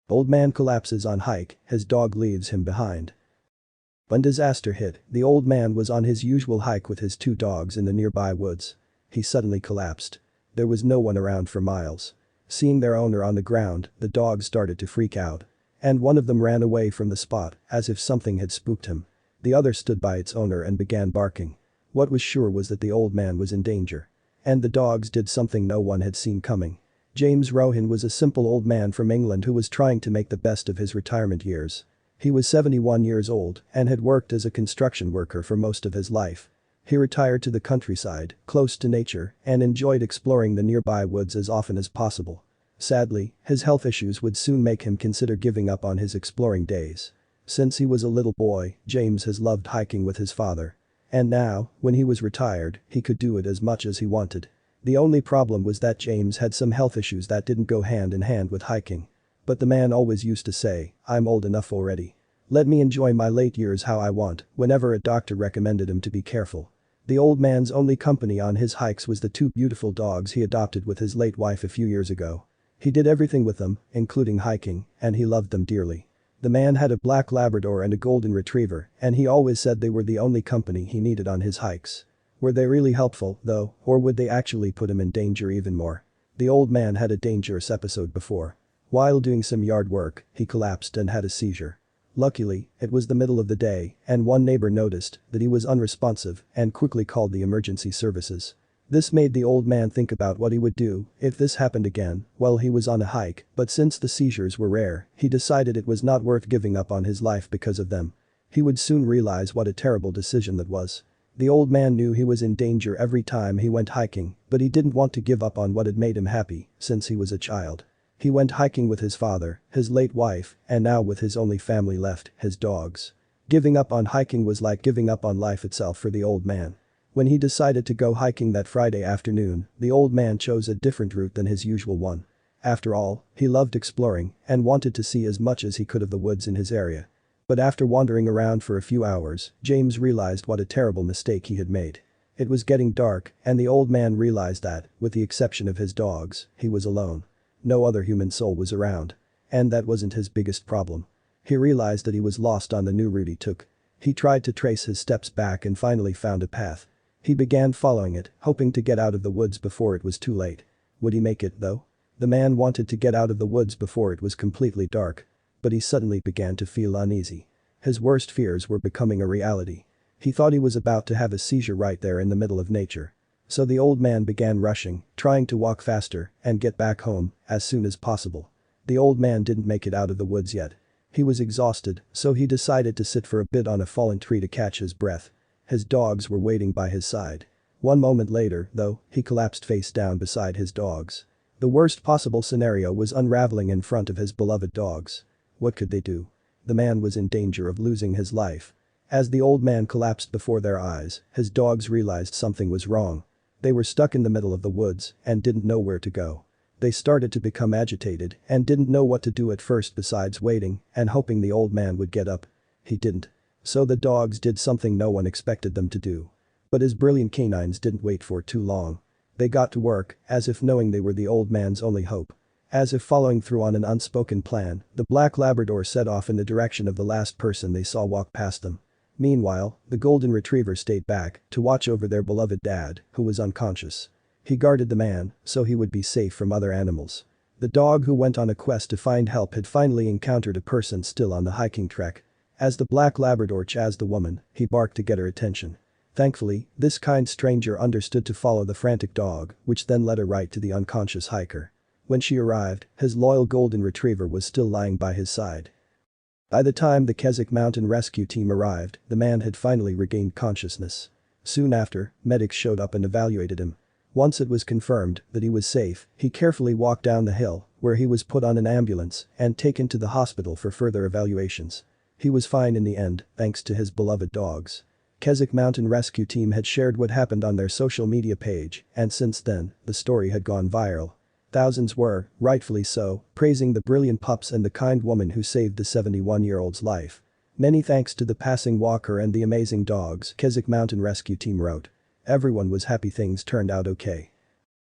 Old man collapses on hike, his dog leaves him behind. When disaster hit, the old man was on his usual hike with his two dogs in the nearby woods. He suddenly collapsed. There was no one around for miles. Seeing their owner on the ground, the dogs started to freak out. And one of them ran away from the spot, as if something had spooked him. The other stood by its owner and began barking. What was sure was that the old man was in danger. And the dogs did something no one had seen coming. James Rohan was a simple old man from England who was trying to make the best of his retirement years. He was 71 years old and had worked as a construction worker for most of his life. He retired to the countryside, close to nature, and enjoyed exploring the nearby woods as often as possible. Sadly, his health issues would soon make him consider giving up on his exploring days. Since he was a little boy, James has loved hiking with his father. And now, when he was retired, he could do it as much as he wanted. The only problem was that James had some health issues that didn't go hand in hand with hiking. But the man always used to say, "I'm old enough already. Let me enjoy my late years how I want," whenever a doctor recommended him to be careful. The old man's only company on his hikes was the two beautiful dogs he adopted with his late wife a few years ago. He did everything with them, including hiking, and he loved them dearly. The man had a black Labrador and a golden retriever, and he always said they were the only company he needed on his hikes. Were they really helpful, though, or would they actually put him in danger even more? The old man had a dangerous episode before. While doing some yard work, he collapsed and had a seizure. Luckily, it was the middle of the day, and one neighbor noticed that he was unresponsive and quickly called the emergency services. This made the old man think about what he would do if this happened again while he was on a hike, but since the seizures were rare, he decided it was not worth giving up on his life because of them. He would soon realize what a terrible decision that was. The old man knew he was in danger every time he went hiking, but he didn't want to give up on what had made him happy since he was a child. He went hiking with his father, his late wife, and now with his only family left, his dogs. Giving up on hiking was like giving up on life itself for the old man. When he decided to go hiking that Friday afternoon, the old man chose a different route than his usual one. After all, he loved exploring and wanted to see as much as he could of the woods in his area. But after wandering around for a few hours, James realized what a terrible mistake he had made. It was getting dark, and the old man realized that, with the exception of his dogs, he was alone. No other human soul was around. And that wasn't his biggest problem. He realized that he was lost on the new route he took. He tried to trace his steps back and finally found a path. He began following it, hoping to get out of the woods before it was too late. Would he make it, though? The man wanted to get out of the woods before it was completely dark. But he suddenly began to feel uneasy. His worst fears were becoming a reality. He thought he was about to have a seizure right there in the middle of nature. So the old man began rushing, trying to walk faster and get back home as soon as possible. The old man didn't make it out of the woods yet. He was exhausted, so he decided to sit for a bit on a fallen tree to catch his breath. His dogs were waiting by his side. One moment later, though, he collapsed face down beside his dogs. The worst possible scenario was unraveling in front of his beloved dogs. What could they do? The man was in danger of losing his life. As the old man collapsed before their eyes, his dogs realized something was wrong. They were stuck in the middle of the woods and didn't know where to go. They started to become agitated and didn't know what to do at first besides waiting and hoping the old man would get up. He didn't. So the dogs did something no one expected them to do. But his brilliant canines didn't wait for too long. They got to work, as if knowing they were the old man's only hope. As if following through on an unspoken plan, the black Labrador set off in the direction of the last person they saw walk past them. Meanwhile, the golden retriever stayed back to watch over their beloved dad, who was unconscious. He guarded the man, so he would be safe from other animals. The dog who went on a quest to find help had finally encountered a person still on the hiking trek. As the black Labrador chased the woman, he barked to get her attention. Thankfully, this kind stranger understood to follow the frantic dog, which then led her right to the unconscious hiker. When she arrived, his loyal golden retriever was still lying by his side. By the time the Keswick Mountain Rescue Team arrived, the man had finally regained consciousness. Soon after, medics showed up and evaluated him. Once it was confirmed that he was safe, he carefully walked down the hill, where he was put on an ambulance and taken to the hospital for further evaluations. He was fine in the end, thanks to his beloved dogs. Keswick Mountain Rescue Team had shared what happened on their social media page, and since then, the story had gone viral. Thousands were, rightfully so, praising the brilliant pups and the kind woman who saved the 71-year-old's life. Many thanks to the passing walker and the amazing dogs, Keswick Mountain Rescue Team wrote. Everyone was happy things turned out okay.